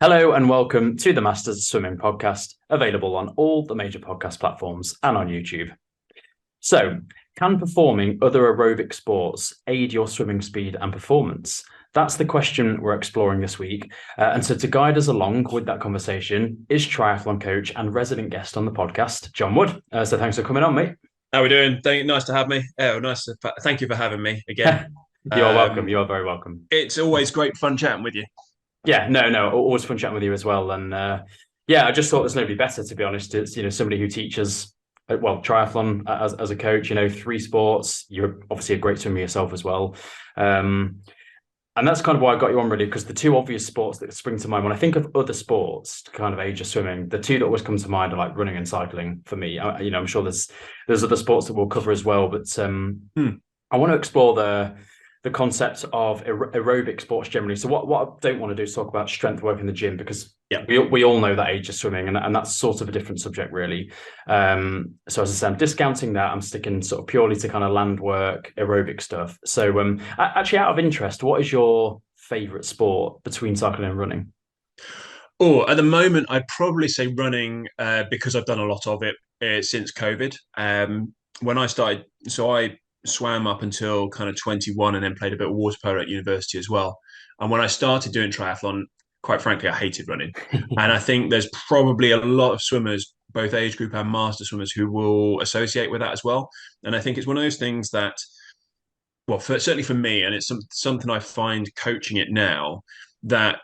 Hello and welcome to the Masters of Swimming podcast, available on all the major podcast platforms and on YouTube. So, can performing other aerobic sports aid your swimming speed and performance? That's the question we're exploring this week. And so, to guide us along with that conversation is triathlon coach and resident guest on the podcast, John Wood. So, thanks for coming on, mate. How are we doing? Nice to have me. Thank you for having me again. You are welcome. Um, You are very welcome. it's always great fun chatting with you. Yeah, no, always fun chatting with you as well. And yeah, I just thought there's nobody better, to be honest. It's somebody who teaches triathlon as a coach. Three sports. You're obviously a great swimmer yourself as well. And that's kind of why I got you on, really, because the two obvious sports that spring to mind when I think of other sports to kind of age of swimming, the two that always come to mind are like running and cycling for me. I'm sure there's other sports that we'll cover as well, but I want to explore the concept of aerobic sports generally. So what I don't want to do is talk about strength work in the gym, because Yeah. we all know that age of swimming, and that's sort of a different subject, really. So as I said, I'm discounting that. I'm sticking sort of purely to kind of land work, aerobic stuff. So actually, out of interest, what is your favorite sport between cycling and running? Oh, at the moment, I'd probably say running because I've done a lot of it since COVID. When I started, so I swam up until kind of 21 and then played a bit of water polo at university as well. And when I started doing triathlon, quite frankly, I hated running. And I think there's probably a lot of swimmers, both age group and master swimmers, who will associate with that as well. And I think it's one of those things that, well, certainly for me, and it's something I find coaching it now, that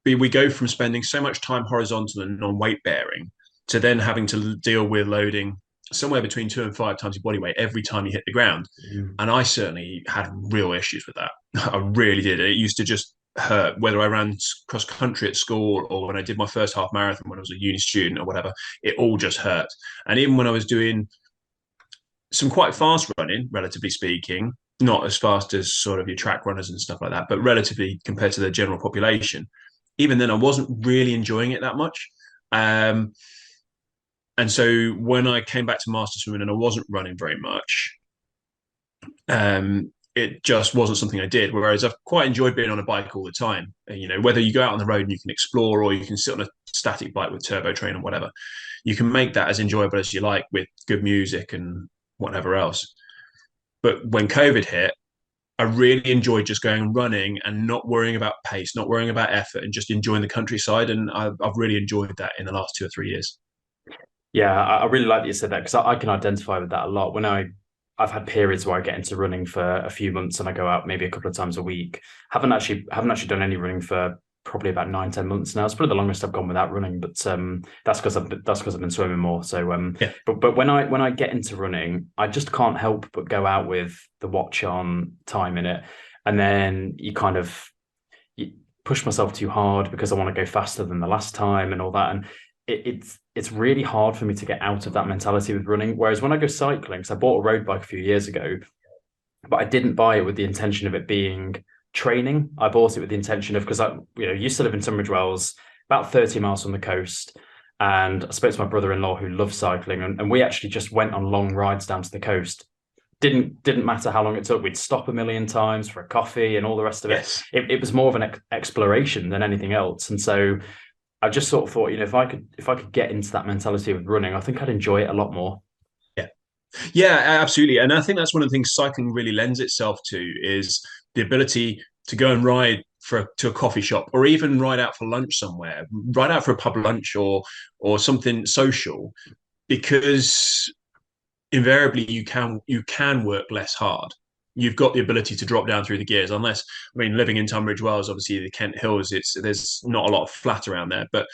we go from spending so much time horizontal and non-weight bearing to then having to deal with loading somewhere between 2 and 5 times your body weight every time you hit the ground. Mm. And I certainly had real issues with that. I really did. It used to just hurt, whether I ran cross country at school or when I did my first half marathon when I was a uni student or whatever. It all just hurt. And even when I was doing some quite fast running, relatively speaking, not as fast as sort of your track runners and stuff like that, but relatively compared to the general population, even then I wasn't really enjoying it that much. Um, and so when I came back to master swimming and I wasn't running very much, it just wasn't something I did. Whereas I've quite enjoyed being on a bike all the time. Whether you go out on the road and you can explore or you can sit on a static bike with turbo train or whatever, you can make that as enjoyable as you like with good music and whatever else. But when COVID hit, I really enjoyed just going and running and not worrying about pace, not worrying about effort, and just enjoying the countryside. And I've really enjoyed that in the last 2 or 3 years. Yeah, I really like that you said that, because I can identify with that a lot. I've had periods where I get into running for a few months and I go out maybe a couple of times a week. Haven't actually done any running for probably about 9-10 months now. It's probably the longest I've gone without running, but that's because I've been swimming more. So Yeah. but when I get into running, I just can't help but go out with the watch on, time in it, and then you push myself too hard because I want to go faster than the last time and all that. And it's really hard for me to get out of that mentality with running. Whereas when I go cycling, because I bought a road bike a few years ago, but I didn't buy it with the intention of it being training. I bought it with the intention of, because I used to live in Tunbridge Wells, about 30 miles from the coast. And I spoke to my brother-in-law who loves cycling, and we actually just went on long rides down to the coast. Didn't matter how long it took. We'd stop a million times for a coffee and all the rest of it. Yes. It was more of an exploration than anything else. And so I just sort of thought, if I could get into that mentality with running, I think I'd enjoy it a lot more. Yeah. Yeah, absolutely. And I think that's one of the things cycling really lends itself to is the ability to go and ride to a coffee shop or even ride out for lunch somewhere, ride out for a pub lunch or something social, because invariably you can work less hard. You've got the ability to drop down through the gears, unless living in Tunbridge Wells, obviously the Kent Hills, there's not a lot of flat around there, but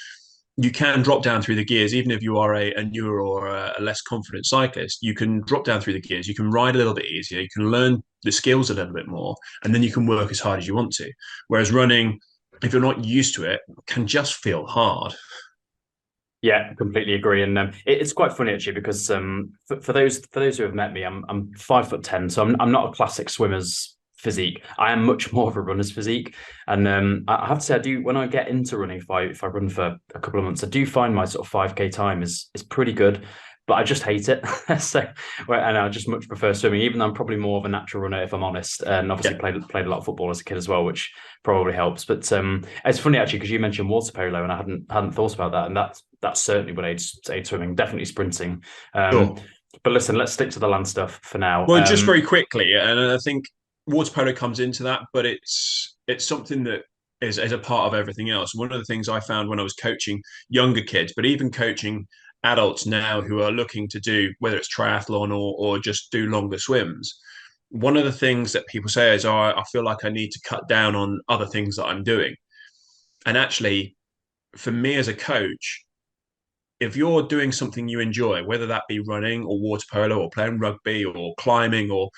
you can drop down through the gears, even if you are a newer or a less confident cyclist. You can drop down through the gears. You can ride a little bit easier. You can learn the skills a little bit more, and then you can work as hard as you want to. Whereas running, if you're not used to it, can just feel hard. Yeah, completely agree. And it's quite funny actually, because for those who have met me, I'm 5'10", so I'm not a classic swimmer's physique. I am much more of a runner's physique. And I have to say, I do, when I get into running, if I run for a couple of months, I do find my sort of 5K time is pretty good. but I just hate it. So, and I just much prefer swimming, even though I'm probably more of a natural runner, if I'm honest. And obviously Yeah. played a lot of football as a kid as well, which probably helps. But it's funny actually because you mentioned water polo, and I hadn't thought about that, and that's certainly what aid swimming, definitely sprinting. Sure. But listen, let's stick to the land stuff for now. Well, just very quickly, and I think water polo comes into that, but it's something that is a part of everything else. One of the things I found when I was coaching younger kids, but even coaching adults now who are looking to do whether it's triathlon or just do longer swims, one of the things that people say is, "Oh, I feel like I need to cut down on other things that I'm doing." And actually, for me as a coach, if you're doing something you enjoy, whether that be running or water polo or playing rugby or climbing or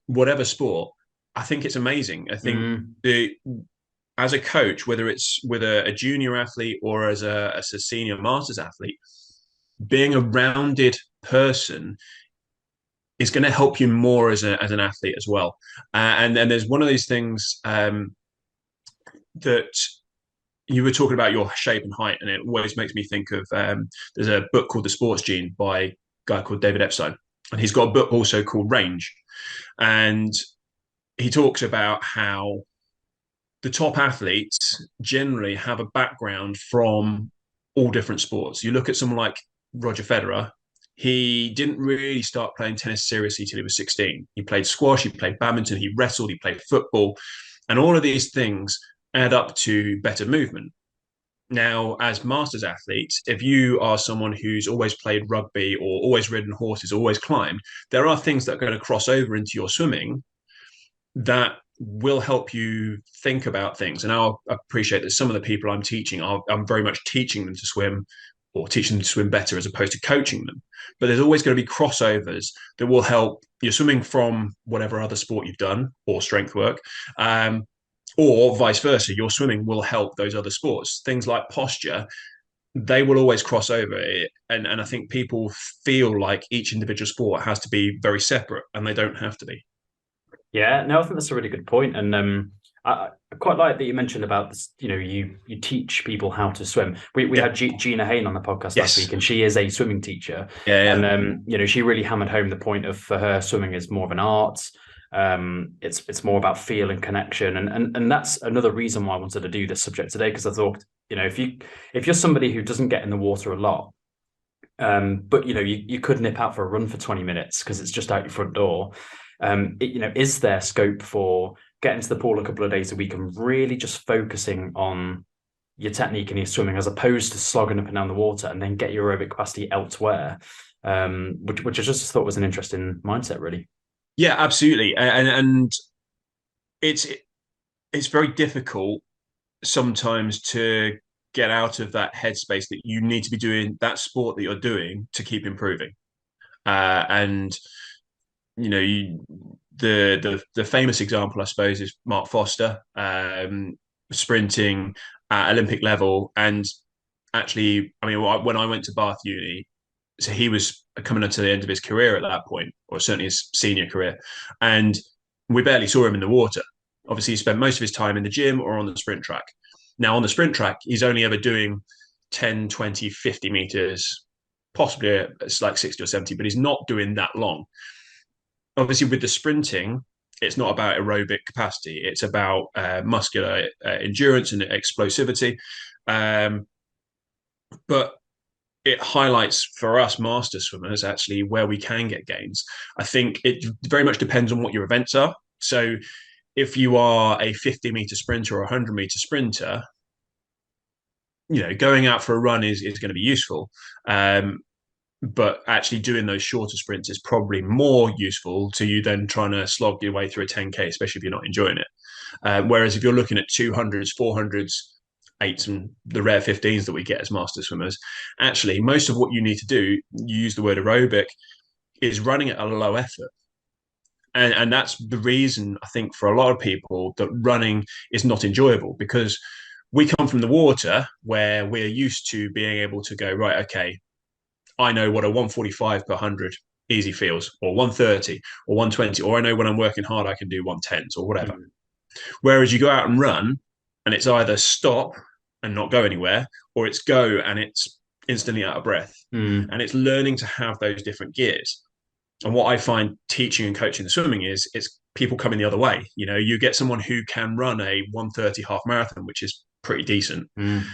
whatever sport, I think it's amazing. I think Mm, the as a coach, whether it's with a junior athlete or as a senior masters athlete, being a rounded person is going to help you more as an athlete as well. And then there's one of these things that you were talking about your shape and height, and it always makes me think of there's a book called The Sports Gene by a guy called David Epstein, and he's got a book also called Range, and he talks about how the top athletes generally have a background from all different sports. You look at someone like Roger Federer, he didn't really start playing tennis seriously till he was 16. He played squash, he played badminton, he wrestled, he played football, and all of these things add up to better movement. Now, as masters athletes, if you are someone who's always played rugby or always ridden horses, always climbed, there are things that are going to cross over into your swimming that will help you think about things. And I appreciate that some of the people I'm teaching, I'm very much teaching them to swim or teaching them to swim better as opposed to coaching them. But there's always going to be crossovers that will help your swimming from whatever other sport you've done or strength work. Or vice versa, your swimming will help those other sports. Things like posture, they will always cross over it. And I think people feel like each individual sport has to be very separate, and they don't have to be. yeah, no, I think that's a really good point, and I quite like that you mentioned about this. You know, you teach people how to swim. We Yeah. had Gina Hayne on the podcast last Yes. week, and she is a swimming teacher, Yeah. and Yeah. you know, she really hammered home the point of for her swimming is more of an art. It's more about feel and connection, and that's another reason why I wanted to do this subject today because I thought, you know, if you're somebody who doesn't get in the water a lot, but you know, you could nip out for a run for 20 minutes because it's just out your front door. You know, is there scope for getting to the pool a couple of days a week and really just focusing on your technique and your swimming as opposed to slogging up and down the water and then get your aerobic capacity elsewhere? Which I just thought was an interesting mindset, really. Yeah, absolutely. And it's it's very difficult sometimes to get out of that headspace that you need to be doing that sport that you're doing to keep improving. And you know, the famous example, I suppose, is Mark Foster sprinting at Olympic level. And actually, I mean, when I went to Bath Uni, so he was coming up to the end of his career at that point, or certainly his senior career, and we barely saw him in the water. Obviously, he spent most of his time in the gym or on the sprint track. Now, on the sprint track, he's only ever doing 10, 20, 50 meters, possibly it's like 60 or 70, but he's not doing that long. Obviously, with the sprinting, it's not about aerobic capacity, it's about muscular endurance and explosivity. Um, but it highlights for us master swimmers actually where we can get gains. I think it very much depends on what your events are. So if you are a 50-meter sprinter or a 100-meter sprinter, you know, going out for a run is going to be useful. But actually doing those shorter sprints is probably more useful to you than trying to slog your way through a 10K, especially if you're not enjoying it. Whereas if you're looking at 200s, 400s, eights, and the rare 15s that we get as master swimmers, actually, most of what you need to do, you use the word aerobic, is running at a low effort. And that's the reason I think for a lot of people that running is not enjoyable because we come from the water where we're used to being able to go, right, okay, I know what a 145 per 100 easy feels, or 130 or 120, or I know when I'm working hard, I can do 110s or whatever. Mm. Whereas you go out and run, and it's either stop and not go anywhere, or it's go and it's instantly out of breath. Mm, And it's learning to have those different gears. And what I find teaching and coaching the swimming is it's people coming the other way. You know, you get someone who can run a 1:30 half marathon, which is pretty decent, mm,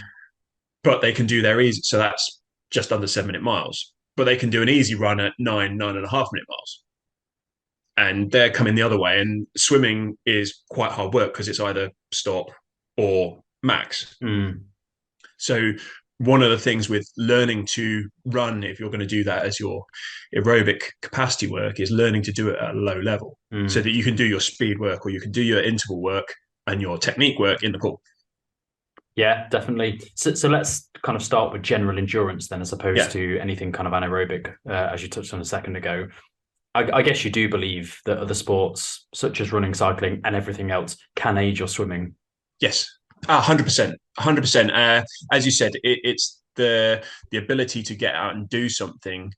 but they can do their easy. So that's just under 7 minute miles. But they can do an easy run at 9.5 minute miles. And they're coming the other way. And swimming is quite hard work because it's either stop or max. mm. So one of the things with learning to run, if you're going to do that as your aerobic capacity work, is learning to do it at a low level so Mm. that you can do your speed work or you can do your interval work and your technique work in the pool. Yeah, definitely. So let's kind of start with general endurance then, as opposed Yeah. to anything kind of anaerobic, as you touched on a second ago. I guess you do believe that other sports, such as running, cycling, and everything else, can aid your swimming. Yes. 100%. 100%. As you said, it's the ability to get out and do something,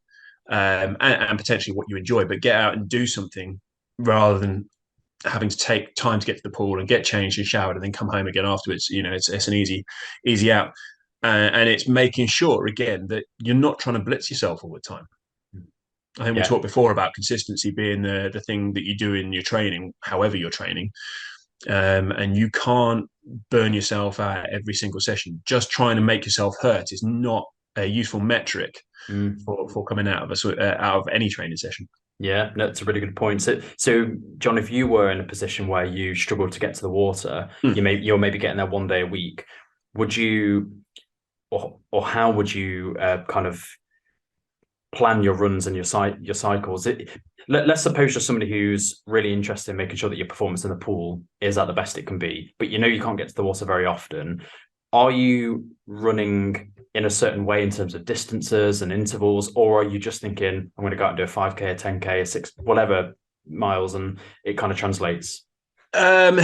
and potentially what you enjoy, but get out and do something rather than having to take time to get to the pool and get changed and showered and then come home again afterwards. You know, it's an easy out, and it's making sure again that you're not trying to blitz yourself all the time. I think we Yeah. talked before about consistency being the thing that you do in your training, however you're training, and you can't burn yourself out every single session. Just trying to make yourself hurt is not a useful metric Mm. for coming out of out of any training session. Yeah, no, that's a really good point. So John, if you were in a position where you struggled to get to the water, Hmm. you're maybe getting there one day a week, would you, or how would you kind of plan your runs and your cycles? Let's suppose you're somebody who's really interested in making sure that your performance in the pool is at the best it can be, but you know you can't get to the water very often. Are you running in a certain way in terms of distances and intervals, or are you just thinking, I'm going to go out and do a 5K, a 10K, a six, whatever miles, and it kind of translates? Um,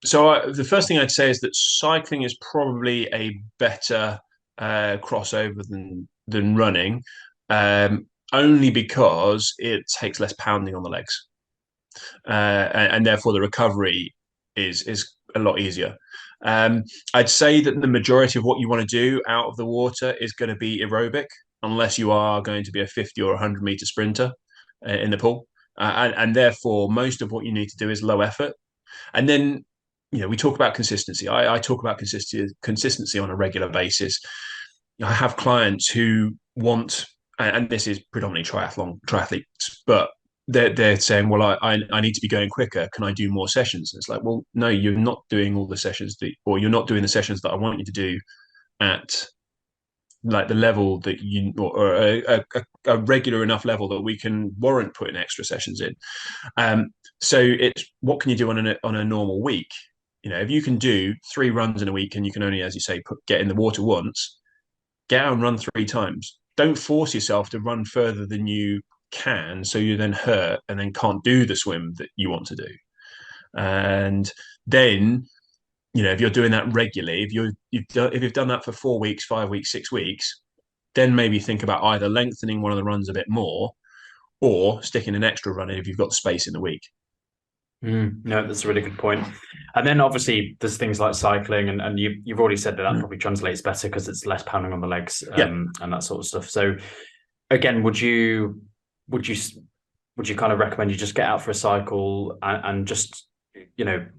the first thing I'd say is that cycling is probably a better crossover than running, only because it takes less pounding on the legs, and therefore the recovery is a lot easier. Um, I'd say that the majority of what you want to do out of the water is going to be aerobic, unless you are going to be a 50 or 100 meter sprinter in the pool. And therefore, most of what you need to do is low effort. And then, you know, we talk about consistency. I talk about consistency on a regular basis. I have clients who want, and this is predominantly triathletes, but they're saying, well, I need to be going quicker. Can I do more sessions? And it's like, well, no, you're not doing all the sessions or you're not doing the sessions that I want you to do at like the level that you, or a regular enough level that we can warrant putting extra sessions in. So it's what can you do on a normal week? You know, if you can do 3 runs in a week and you can only, as you say, get in the water once, get out and run 3 times. Don't force yourself to run further than you can, so you then hurt and then can't do the swim that you want to do. And then, you know, if you're doing that regularly, if you've done that for 4 weeks, 5 weeks, 6 weeks, then maybe think about either lengthening one of the runs a bit more or sticking an extra run in if you've got the space in the week. No, that's a really good point. And then obviously there's things like cycling, and you've already said that probably translates better because it's less pounding on the legs, Yeah. and that sort of stuff. So again, would you would you kind of recommend you just get out for a cycle and just,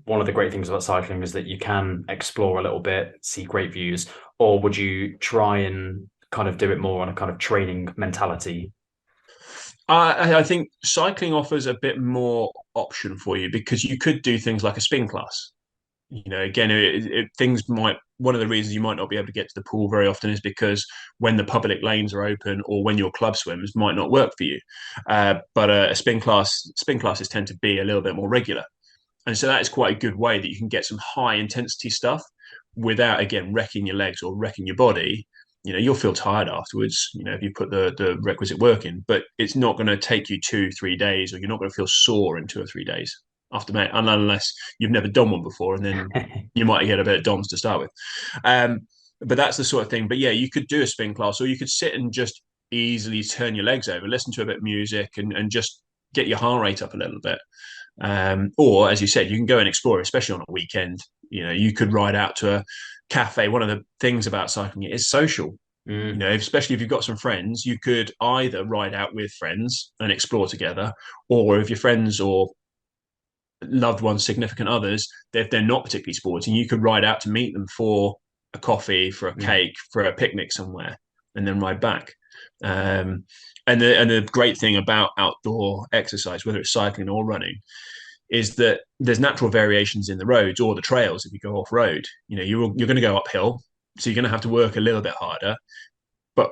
one of the great things about cycling is that you can explore a little bit, see great views, or would you try and kind of do it more on a kind of training mentality? I think cycling offers a bit more option for you because you could do things like a spin class. You know, again, things might, one of the reasons you might not be able to get to the pool very often is because when the public lanes are open or when your club swims might not work for you. But a spin classes tend to be a little bit more regular. And so that is quite a good way that you can get some high intensity stuff without, again, wrecking your legs or wrecking your body. You know, you'll feel tired afterwards, you know, if you put the requisite work in, but it's not going to take you 2 3 days, or you're not going to feel sore in 2 or 3 days after, unless you've never done one before, and then you might get a bit of DOMS to start with. But that's the sort of thing. But yeah, you could do a spin class, or you could sit and just easily turn your legs over, listen to a bit of music, and just get your heart rate up a little bit. Or, as you said, you can go and explore, especially on a weekend. You know, you could ride out to a cafe. One of the things about cycling is social. You Mm, know, especially if you've got some friends, you could either ride out with friends and explore together, or if your friends or loved ones, significant others, if they're not particularly sporting, you could ride out to meet them for a coffee, for a mm, cake, for a picnic somewhere, and then ride back. Um, and the great thing about outdoor exercise, whether it's cycling or running, is that there's natural variations in the roads or the trails. If you go off road, you know you're going to go uphill, so you're going to have to work a little bit harder. But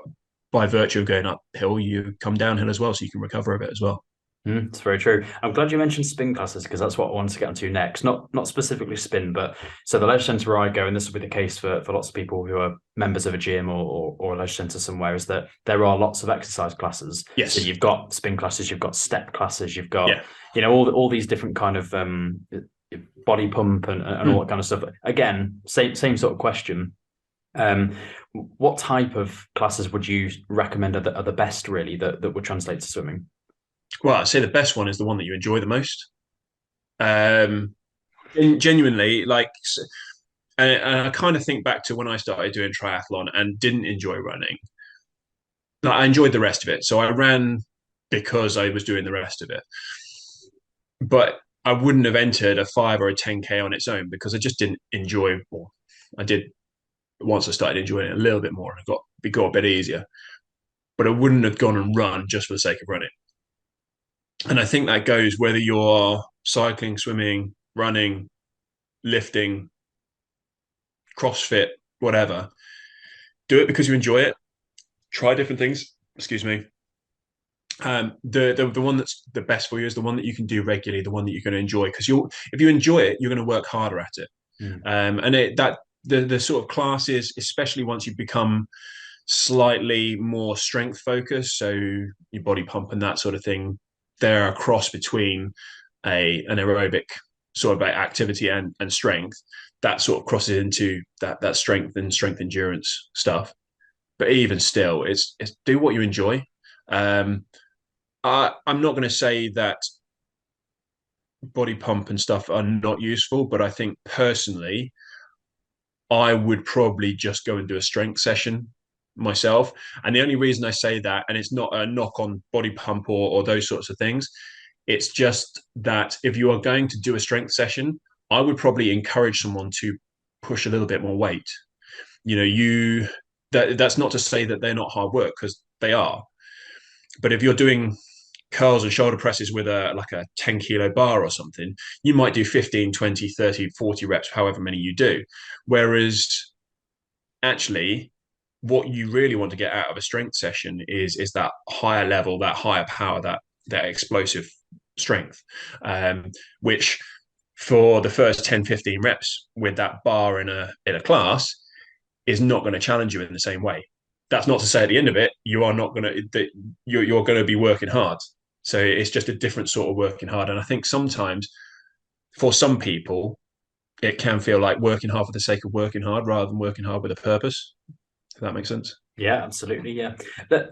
by virtue of going uphill, you come downhill as well, so you can recover a bit as well. it's very true. I'm glad you mentioned spin classes because that's what I wanted to get onto next. Not specifically spin, but so the leisure centre where I go, and this will be the case for lots of people who are members of a gym or a leisure centre somewhere, is that there are lots of exercise classes. So Yes. you've got spin classes, you've got step classes, you've got Yeah. all these different kind of body pump and all Hmm. that kind of stuff. Again, same sort of question. Um, what type of classes would you recommend are the best really that would translate to swimming? Well, I'd say the best one is the one that you enjoy the most. Um, genuinely, like, and I kind of think back to when I started doing triathlon and didn't enjoy running. Like, I enjoyed the rest of it, so I ran because I was doing the rest of it. But I wouldn't have entered a 5 or a 10K on its own because I just didn't enjoy. Well, I did once I started enjoying it a little bit more. It got a bit easier, but I wouldn't have gone and run just for the sake of running. And I think that goes whether you're cycling, swimming, running, lifting, CrossFit, whatever. Do it because you enjoy it. Try different things. Excuse me. The one that's the best for you is the one that you can do regularly, the one that you're going to enjoy. Because if you enjoy it, you're going to work harder at it. Mm. And the sort of classes, especially once you become slightly more strength focused, so your body pump and that sort of thing, they're a cross between an aerobic sort of activity and strength. That sort of crosses into that strength endurance stuff. But even still, it's do what you enjoy. Um, I'm not going to say that body pump and stuff are not useful, but I think personally, I would probably just go and do a strength session myself. And the only reason I say that, and it's not a knock on body pump or those sorts of things, it's just that if you are going to do a strength session, I would probably encourage someone to push a little bit more weight. You know, that's not to say that they're not hard work because they are. But if you're doing curls and shoulder presses with a 10 kilo bar or something, you might do 15, 20, 30, 40 reps, however many you do. Whereas actually, what you really want to get out of a strength session is that higher level, that higher power, that explosive strength, which for the first 10, 15 reps with that bar in a class is not going to challenge you in the same way. That's not to say at the end of it, you are not going to, you're going to be working hard. So it's just a different sort of working hard. And I think sometimes for some people, it can feel like working hard for the sake of working hard rather than working hard with a purpose. If that makes sense. Yeah, absolutely. Yeah.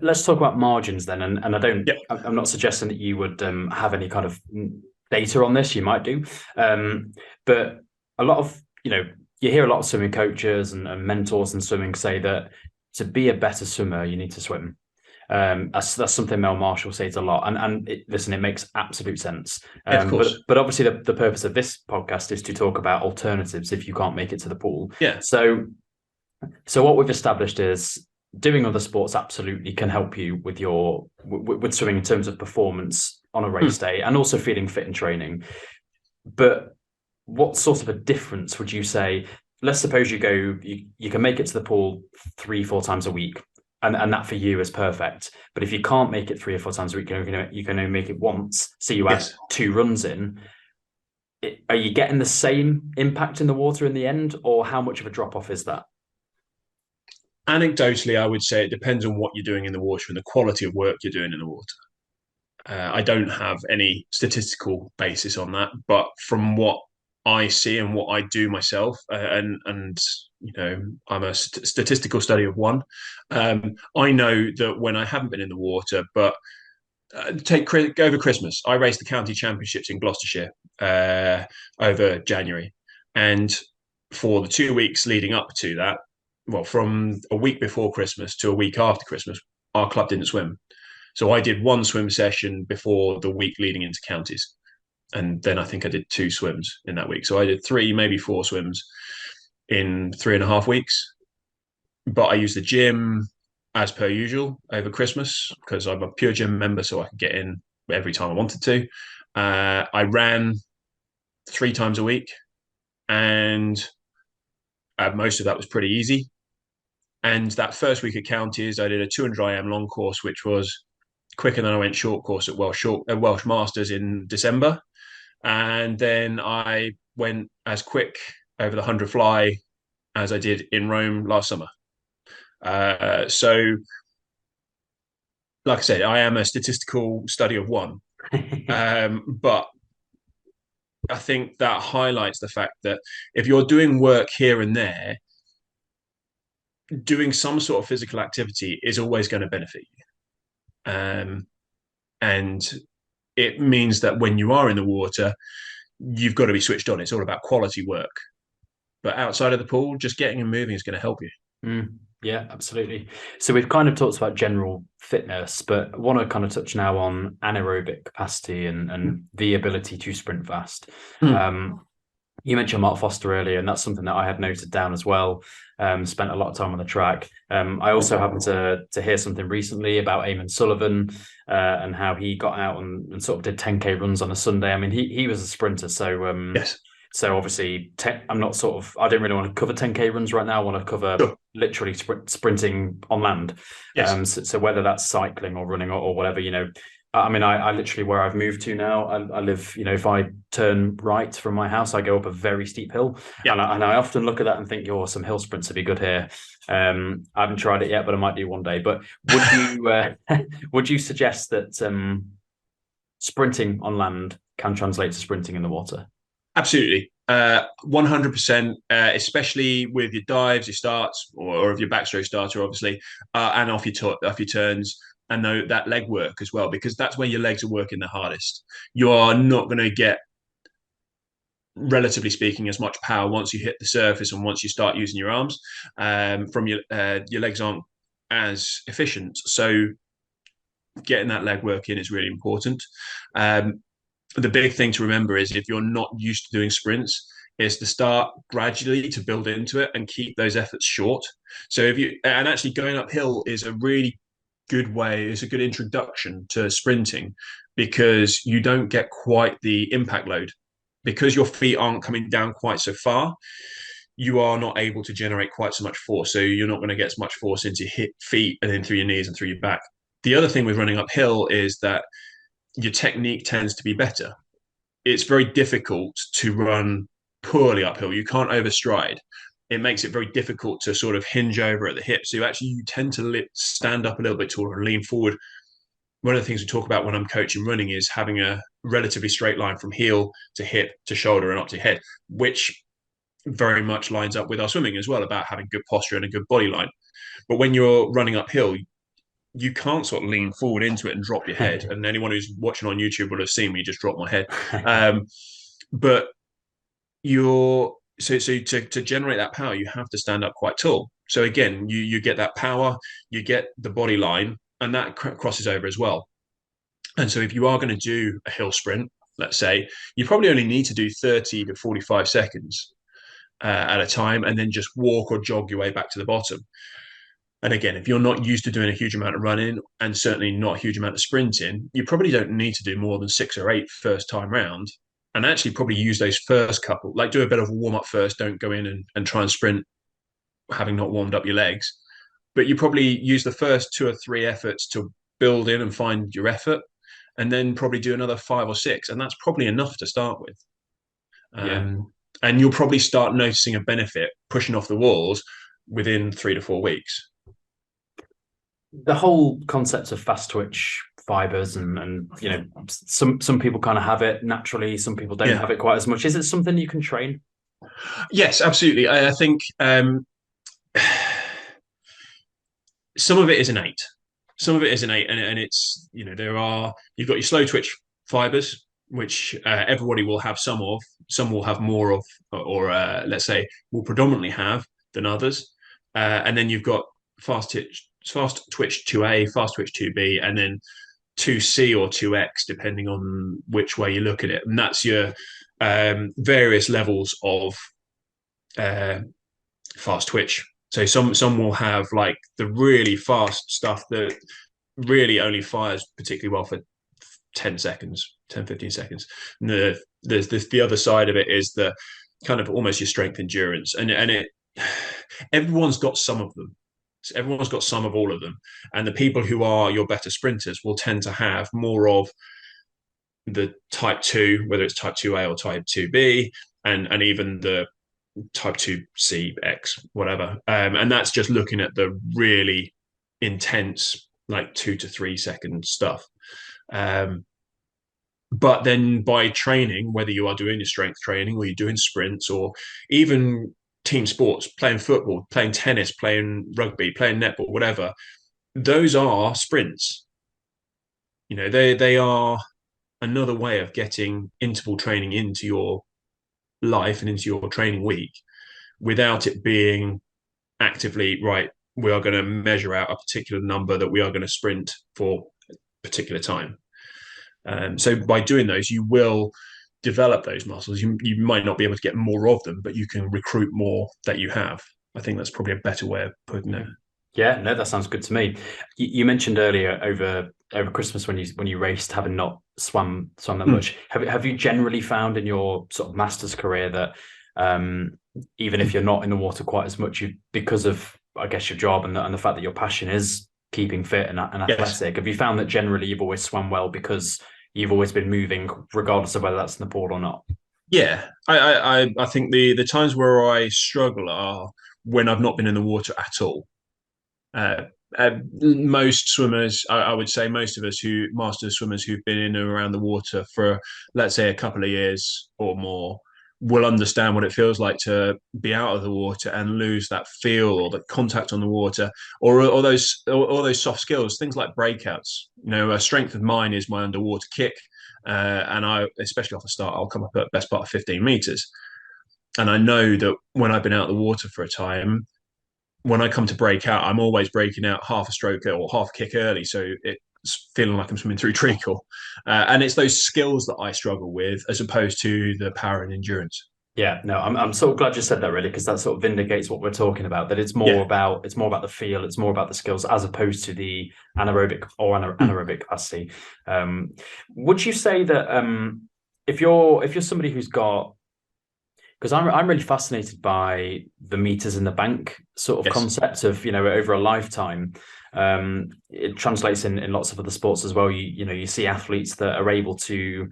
Let's talk about margins then. And Yeah, I'm not suggesting that you would have any kind of data on this. You might do. But a lot of, you hear a lot of swimming coaches and mentors in swimming say that to be a better swimmer, you need to swim. That's something Mel Marshall says a lot, listen, it makes absolute sense. yeah, of But course. but obviously the purpose of this podcast is to talk about alternatives if you can't make it to the pool. Yeah. So what we've established is doing other sports absolutely can help you with with swimming in terms of performance on a race Hmm. day and also feeling fit in training. But what sort of a difference would you say? Let's suppose you can make it to the pool 3, 4 times a week. And that for you is perfect. But if you can't make it 3 or 4 times a week, you can only make it once. So you add Yes. 2 runs in. Are you getting the same impact in the water in the end, or how much of a drop off is that? Anecdotally, I would say it depends on what you're doing in the water and the quality of work you're doing in the water. I don't have any statistical basis on that, but from what I see and what I do myself, and I'm a statistical study of one. I know that when I haven't been in the water, but take over Christmas, I raced the county championships in Gloucestershire over January, and for the 2 weeks leading up to that, well, from a week before Christmas to a week after Christmas, our club didn't swim. So I did one swim session before the week leading into counties. And then I think I did 2 swims in that week. So I did 3, maybe 4 swims in 3.5 weeks. But I used the gym as per usual over Christmas because I'm a pure gym member, so I could get in every time I wanted to. I ran 3 times a week, and most of that was pretty easy. And that first week at counties, I did a 200 IM long course, which was quicker than I went short course at Welsh Masters in December. And then I went as quick over the 100 fly as I did in Rome last summer. So, like I said, I am a statistical study of one. But I think that highlights the fact that if you're doing work here and there, doing some sort of physical activity is always going to benefit you. And it means that when you are in the water, you've got to be switched on. It's all about quality work. But outside of the pool, just getting and moving is going to help you. Yeah, absolutely. So we've kind of talked about general fitness, but I want to kind of touch now on anaerobic capacity and the ability to sprint fast. You mentioned Mark Foster earlier, and that's something that I had noted down as well. Spent a lot of time on the track. I also happened to hear something recently about Eamon Sullivan and how he got out and sort of did 10K runs on a Sunday. I mean, he was a sprinter, so Yes. so obviously I'm not sort of I don't really want to cover 10K runs right now. I want to cover Sure. literally sprinting on land. Yes. So whether that's cycling or running or whatever, I mean, I literally where I've moved to now, I live, if I turn right from my house, I go up a very steep hill. Yeah. And I often look at that and think, oh, some hill sprints would be good here. I haven't tried it yet, but I might do one day. But would you suggest that sprinting on land can translate to sprinting in the water? Absolutely. 100%, especially with your dives, your starts, or if your backstroke starter, obviously, and off your turns, and that leg work as well, because that's when your legs are working the hardest. You are not going to get, relatively speaking, as much power once you hit the surface and once you start using your arms. From your legs aren't as efficient, so getting that leg work in is really important. The big thing to remember is if you're not used to doing sprints, is to start gradually to build into it and keep those efforts short. So actually going uphill is a really good way, it's a good introduction to sprinting because you don't get quite the impact load. Because your feet aren't coming down quite so far, you are not able to generate quite so much force. So you're not going to get as much force into your feet and then through your knees and through your back. The other thing with running uphill is that your technique tends to be better. It's very difficult to run poorly uphill. You can't overstride. It makes it very difficult to sort of hinge over at the hips. So you tend to stand up a little bit taller and lean forward. One of the things we talk about when I'm coaching running is having a relatively straight line from heel to hip to shoulder and up to head, which very much lines up with our swimming as well, about having good posture and a good body line. But when you're running uphill, you can't sort of lean forward into it and drop your head. And anyone who's watching on YouTube will have seen me just drop my head. But to generate that power, you have to stand up quite tall. So again, you get that power, you get the body line, and that crosses over as well. And so if you are going to do a hill sprint, let's say, you probably only need to do 30 to 45 seconds at a time, and then just walk or jog your way back to the bottom. And again, if you're not used to doing a huge amount of running and certainly not a huge amount of sprinting, you probably don't need to do more than 6 or 8 first time round. And actually probably use those first couple, like do a bit of a warm up first. Don't go in and try and sprint having not warmed up your legs. But you probably use the first 2 or 3 efforts to build in and find your effort, and then probably do another 5 or 6. And that's probably enough to start with. Yeah. And you'll probably start noticing a benefit pushing off the walls within 3 to 4 weeks. The whole concept of fast twitch fibers and some people kind of have it naturally, some people don't have it quite as much. Is it something you can train? Yes, absolutely. I think some of it is innate. Some of it is innate, and it's you've got your slow twitch fibers, which everybody will have some of. Some will have more of, or let's say will predominantly have than others. and then you've got fast twitch 2A, fast twitch 2B, and then 2C or 2X, depending on which way you look at it. And that's your various levels of uh, fast twitch. So some will have like the really fast stuff that really only fires particularly well for 10 seconds, 10, 15 seconds. And the other side of it is the kind of almost your strength endurance. And it everyone's got some of them. So everyone's got some of all of them. And the people who are your better sprinters will tend to have more of the type 2, whether it's type 2A or type 2B, and even the type 2C, X, whatever. And that's just looking at the really intense, like 2 to 3 second stuff. Um, but then by training, whether you are doing your strength training or you're doing sprints or even team sports, playing football, playing tennis, playing rugby, playing netball, whatever, those are sprints. You know, they are another way of getting interval training into your life and into your training week without it being actively right. We are going to measure out a particular number that we are going to sprint for a particular time. So by doing those, you will develop those muscles. You might not be able to get more of them, but you can recruit more that you have. I think that's probably a better way of putting it. Yeah, no, that sounds good to me. You mentioned earlier over Christmas when you raced, having not swam that much. Have you generally found in your sort of master's career that even if you're not in the water quite as much, you because of I guess your job and the fact that your passion is keeping fit and Yes. athletic, have you found that generally you've always swum well because you've always been moving, regardless of whether that's in the pool or not? Yeah. I think the times where I struggle are when I've not been in the water at all. Uh, Most swimmers, I would say, most of us who master swimmers who've been in and around the water for, let's say, a couple of years or more, will understand what it feels like to be out of the water and lose that feel or the contact on the water, or those soft skills, things like breakouts. You know, a strength of mine is my underwater kick, and I, especially off the start, I'll come up at best part of 15 meters, and I know that when I've been out of the water for a time, when I come to break out, I'm always breaking out half a stroke or half a kick early. So it's feeling like I'm swimming through treacle. And it's those skills that I struggle with as opposed to the power and endurance. Yeah, no, I'm so glad you said that really, because that sort of vindicates what we're talking about. That Yeah. it's more about the feel, it's more about the skills as opposed to the anaerobic or Mm. anaerobic capacity. Would you say that if you're somebody who's got because I'm really fascinated by the meters in the bank sort of Yes. concept of over a lifetime. It translates in lots of other sports as well. You see athletes that are able to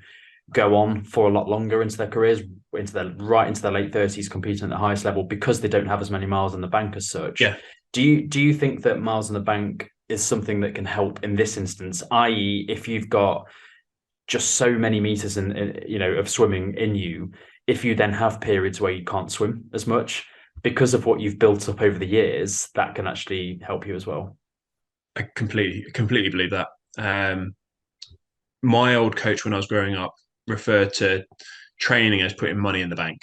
go on for a lot longer into their careers, into their late 30s, competing at the highest level because they don't have as many miles in the bank as such. Yeah. Do you think that miles in the bank is something that can help in this instance? I.e., if you've got just so many meters of swimming in you, if you then have periods where you can't swim as much because of what you've built up over the years, that can actually help you as well. I completely believe that. My old coach when I was growing up referred to training as putting money in the bank.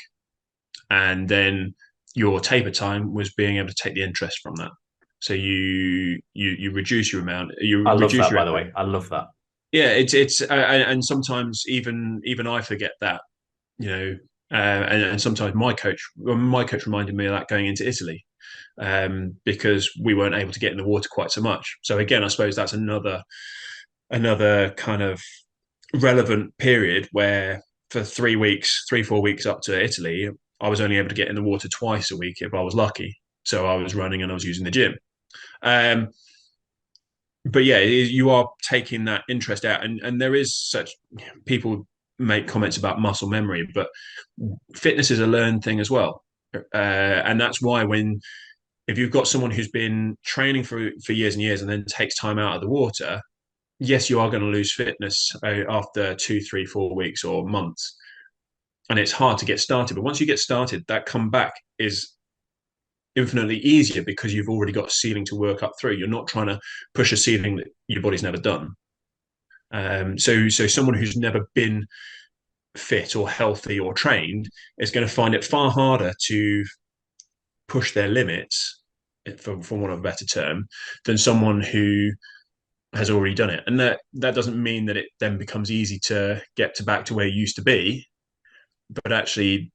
And then your taper time was being able to take the interest from that. So you reduce your amount, you I love reduce that, your by the effort. way. I love that. Yeah, it's and sometimes even I forget that, you know, and sometimes my coach reminded me of that going into Italy, because we weren't able to get in the water quite so much. So again, I suppose that's another kind of relevant period where for 3 weeks, 3 4 weeks up to Italy, I was only able to get in the water twice a week if I was lucky. So I was running and I was using the gym. Um, but yeah, you are taking that interest out, and there is such people make comments about muscle memory, but fitness is a learned thing as well, and that's why when if you've got someone who's been training for years and years and then takes time out of the water, yes, you are going to lose fitness after 2 3 4 weeks or months, and it's hard to get started. But once you get started, that comeback is infinitely easier because you've already got a ceiling to work up through. You're not trying to push a ceiling that your body's never done. So someone who's never been fit or healthy or trained is going to find it far harder to push their limits for want of a better term, than someone who has already done it. And that doesn't mean that it then becomes easy to get to back to where you used to be, but actually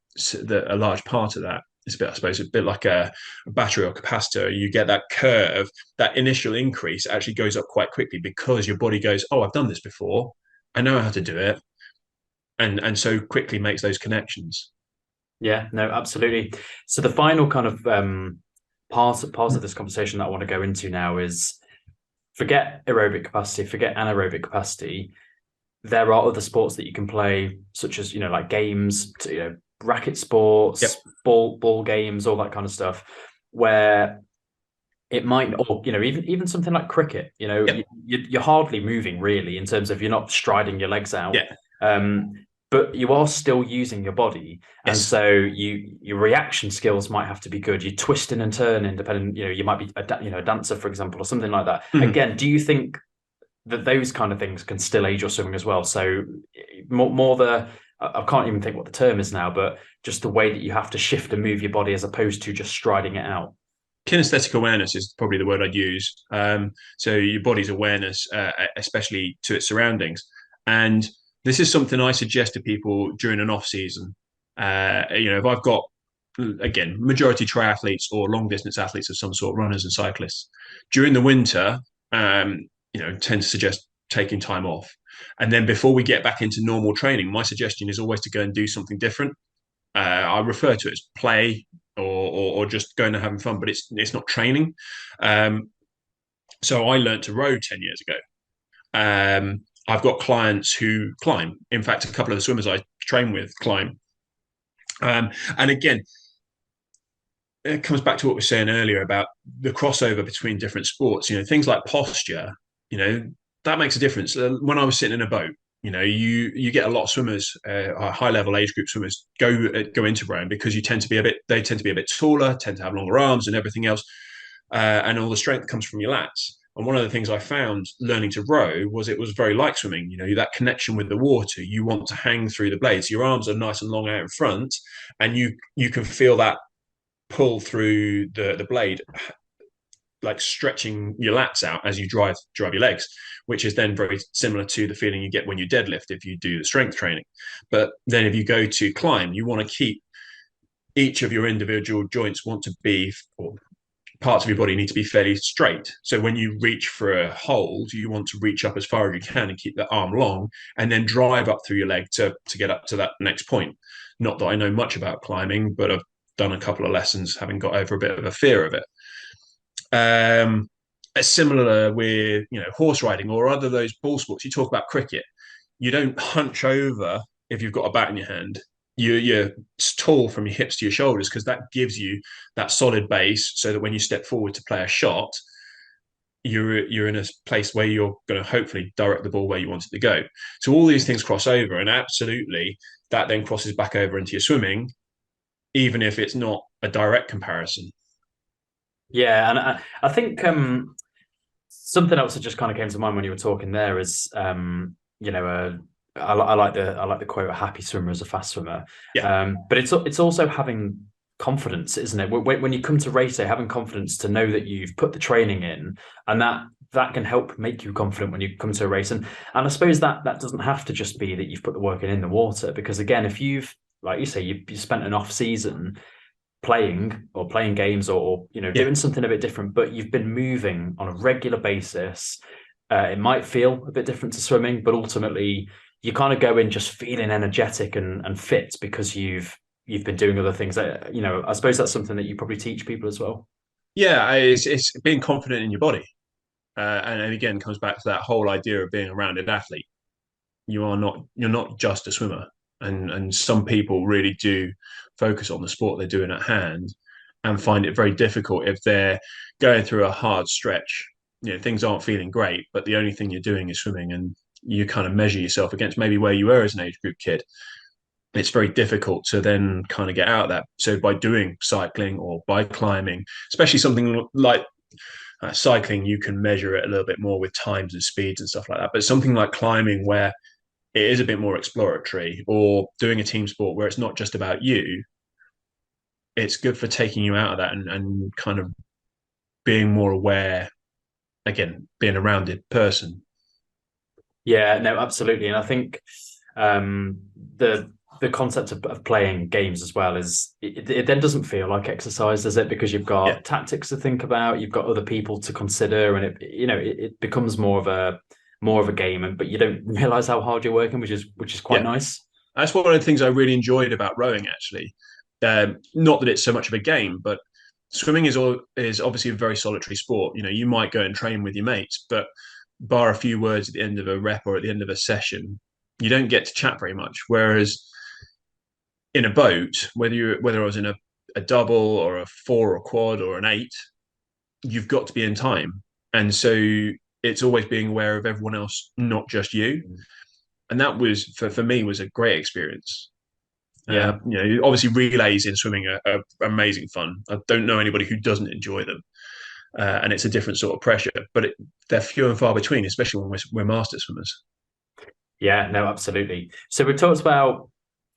a large part of that is a bit, I suppose, a bit like a battery or capacitor. You get that curve, that initial increase actually goes up quite quickly because your body goes, oh, I've done this before, I know how to do it, and so quickly makes those connections. Yeah, no, absolutely. So the final kind of part of this conversation that I want to go into now is forget aerobic capacity, forget anaerobic capacity. There are other sports that you can play, such as like games, racket Yep. sports, ball games, all that kind of stuff, where it might, or even something like cricket. Yep. You're hardly moving really in terms of you're not striding your legs out, Yeah. um, but you are still using your body, and Yes. so your reaction skills might have to be good. You're twisting and turning, depending. You might be a dancer, for example, or something like that. Mhm. Again, do you think that those kind of things can still aid your swimming as well? So more the I can't even think what the term is now, but just the way that you have to shift and move your body as opposed to just striding it out. Kinesthetic awareness is probably the word I'd use. So your body's awareness, especially to its surroundings, and this is something I suggest to people during an off season. If I've got, again, majority triathletes or long distance athletes of some sort, runners and cyclists, during the winter, tend to suggest taking time off, and then before we get back into normal training, my suggestion is always to go and do something different. I refer to it as play or just going and having fun, but it's not training. Um, so I learned to row 10 years ago. I've got clients who climb. In fact, a couple of the swimmers I train with climb. And again, it comes back to what we were saying earlier about the crossover between different sports. Things like posture. You know, that makes a difference. When I was sitting in a boat, you get a lot of swimmers, high level age group swimmers go into rowing because they tend to be a bit taller, tend to have longer arms and everything else, and all the strength comes from your lats. And one of the things I found learning to row was it was very like swimming. That connection with the water. You want to hang through the blades. Your arms are nice and long out in front, and you can feel that pull through the blade, like stretching your lats out as you drive your legs, which is then very similar to the feeling you get when you deadlift if you do the strength training. But then if you go to climb, you want to keep each of your individual joints want to be, or parts of your body need to be fairly straight. So when you reach for a hold, you want to reach up as far as you can and keep the arm long, and then drive up through your leg to get up to that next point. Not that I know much about climbing, but I've done a couple of lessons, having got over a bit of a fear of it. Um, Similar with horse riding or other those ball sports. You talk about cricket. You don't hunch over if you've got a bat in your hand. You're tall from your hips to your shoulders because that gives you that solid base, so that when you step forward to play a shot, you're in a place where you're going to hopefully direct the ball where you want it to go. So all these things cross over, and absolutely that then crosses back over into your swimming, even if it's not a direct comparison. Yeah, and I think something else that just kind of came to mind when you were talking there is I like the quote, "A happy swimmer is a fast swimmer," Yeah. but it's also having confidence, isn't it? When you come to race day, having confidence to know that you've put the training in, and that can help make you confident when you come to a race. And I suppose that doesn't have to just be that you've put the work in the water, because again, if you've, like you say, you spent an off season playing games, or Yeah. doing something a bit different, but you've been moving on a regular basis. It might feel a bit different to swimming, but ultimately you kind of go in just feeling energetic and fit because you've been doing other things. I suppose that's something that you probably teach people as well. Yeah, it's being confident in your body, and again comes back to that whole idea of being a rounded athlete. You're not just a swimmer, and some people really do focus on the sport they're doing at hand, and find it very difficult if they're going through a hard stretch. Things aren't feeling great, but the only thing you're doing is swimming, and you kind of measure yourself against maybe where you were as an age group kid. It's very difficult to then kind of get out of that. So by doing cycling or by climbing, especially something like cycling, you can measure it a little bit more with times and speeds and stuff like that. But something like climbing, where it is a bit more exploratory, or doing a team sport where it's not just about you, it's good for taking you out of that and kind of being more aware, again, being a rounded person. Yeah, no, absolutely. And I think um, the the concept of playing games as well is it then doesn't feel like exercise, does it? Because you've Yeah, got tactics to think about, you've got other people to consider, and it becomes more of a game, and but you don't realize how hard you're working, which is quite yeah. nice. That's one of the things I really enjoyed about rowing, actually. Not that it's so much of a game, but swimming is obviously a very solitary sport. You know, you might go and train with your mates, but bar a few words at the end of a rep or at the end of a session, you don't get to chat very much. Whereas in a boat, whether I was in a double or a four or quad or an eight, you've got to be in time. And so it's always being aware of everyone else, not just you. And that was for me was a great experience. Yeah. Obviously relays in swimming are amazing fun. I don't know anybody who doesn't enjoy them, and it's a different sort of pressure. But they're few and far between, especially when we're master swimmers. Yeah, no, absolutely. So we've talked about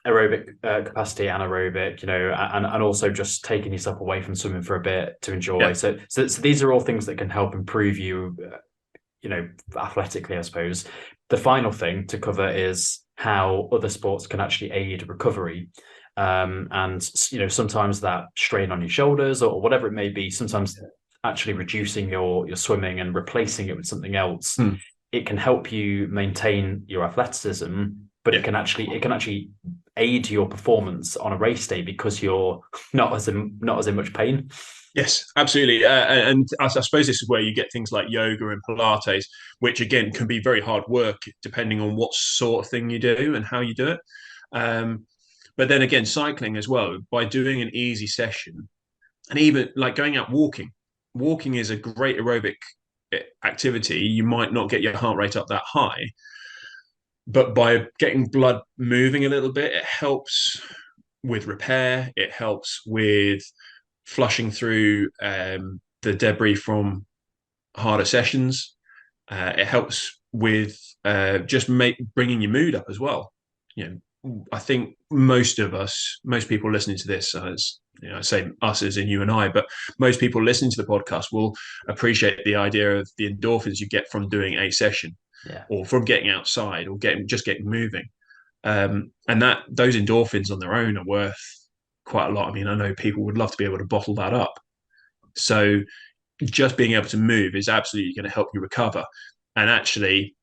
aerobic capacity, anaerobic, and also just taking yourself away from swimming for a bit to enjoy. Yeah, So these are all things that can help improve you, athletically, I suppose. The final thing to cover is how other sports can actually aid recovery. And sometimes that strain on your shoulders or whatever it may be, sometimes actually reducing your swimming and replacing it with something else, hmm. it can help you maintain your athleticism, but Yeah. it can actually aid your performance on a race day because you're not as in much pain. Yes, absolutely. And I suppose this is where you get things like yoga and Pilates, which again can be very hard work depending on what sort of thing you do and how you do it. Um, but then again, cycling as well, by doing an easy session and even like going out walking, walking is a great aerobic activity. You might not get your heart rate up that high, but by getting blood moving a little bit, it helps with repair, it helps with flushing through the debris from harder sessions. It helps with bringing your mood up as well. I think most people listening to this, as I say us as in you and I, but most people listening to the podcast will appreciate the idea of the endorphins you get from doing a session Yeah. or from getting outside or getting moving. And that those endorphins on their own are worth quite a lot. I mean, I know people would love to be able to bottle that up. So just being able to move is absolutely going to help you recover. And actually,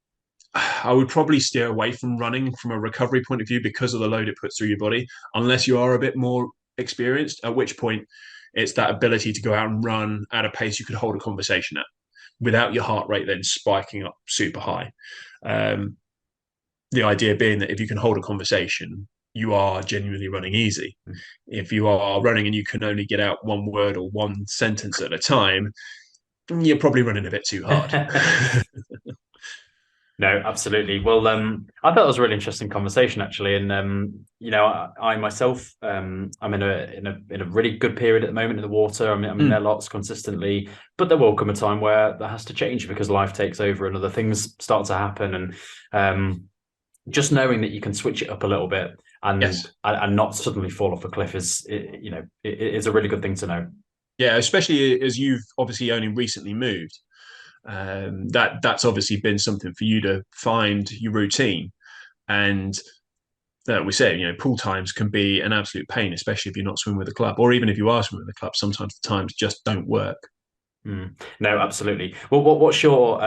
I would probably steer away from running from a recovery point of view because of the load it puts through your body, unless you are a bit more experienced, at which point it's that ability to go out and run at a pace you could hold a conversation at without your heart rate then spiking up super high. Um, the idea being that if you can hold a conversation, you are genuinely running easy. If you are running and you can only get out one word or one sentence at a time, you're probably running a bit too hard. No, absolutely. Well, I thought it was a really interesting conversation actually, and I myself, I'm in a really good period at the moment in the water. I'm in there Mm, lots consistently, but there will come a time where that has to change because life takes over and other things start to happen, and just knowing that you can switch it up a little bit and yes. and not suddenly fall off a cliff is a really good thing to know. Yeah, especially as you've obviously only recently moved. That's obviously been something for you to find your routine. And we say, pool times can be an absolute pain, especially if you're not swimming with a club, or even if you are swimming with a club. Sometimes the times just don't work. No, absolutely. Well, what's your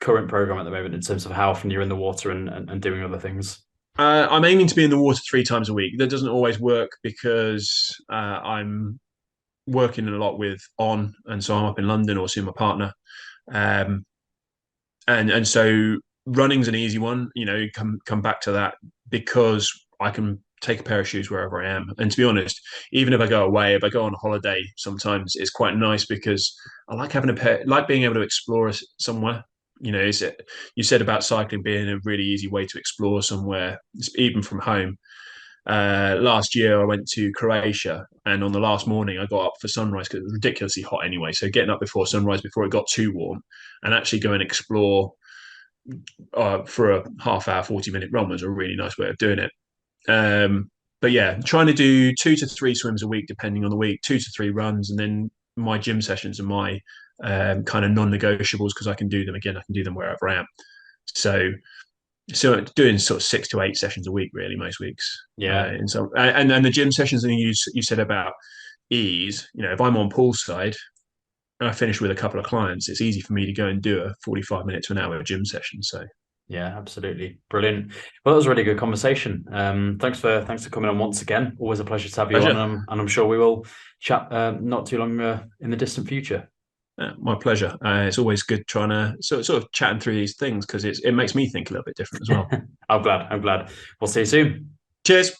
current program at the moment in terms of how often you're in the water and doing other things? I'm aiming to be in the water 3 times a week. That doesn't always work because I'm working a lot with and so I'm up in London or seeing my partner. Um, and so running's an easy one. Come back to that because I can take a pair of shoes wherever I am. And to be honest, even if I go away, if I go on holiday, sometimes it's quite nice because I like having a pair, like being able to explore somewhere. You said about cycling being a really easy way to explore somewhere, even from home. Last year, I went to Croatia, and on the last morning, I got up for sunrise because it was ridiculously hot anyway. So getting up before sunrise, before it got too warm, and actually go and explore for a half hour, 40-minute run was a really nice way of doing it. But yeah, trying to do 2 to 3 swims a week, depending on the week, 2 to 3 runs, and then my gym sessions are my kind of non-negotiables because I can do them again. I can do them wherever I am. So doing sort of 6 to 8 sessions a week, really, most weeks. Yeah. And the gym sessions that you said about ease, if I'm on poolside and I finish with a couple of clients, it's easy for me to go and do a 45 minute to an hour gym session. So Yeah, absolutely. Brilliant. Well, that was a really good conversation. Thanks for coming on once again. Always a pleasure to have you on, pleasure. and I'm sure we will chat not too long in the distant future. My pleasure. It's always good trying to sort of chatting through these things because it makes me think a little bit different as well. I'm glad. We'll see you soon. Cheers.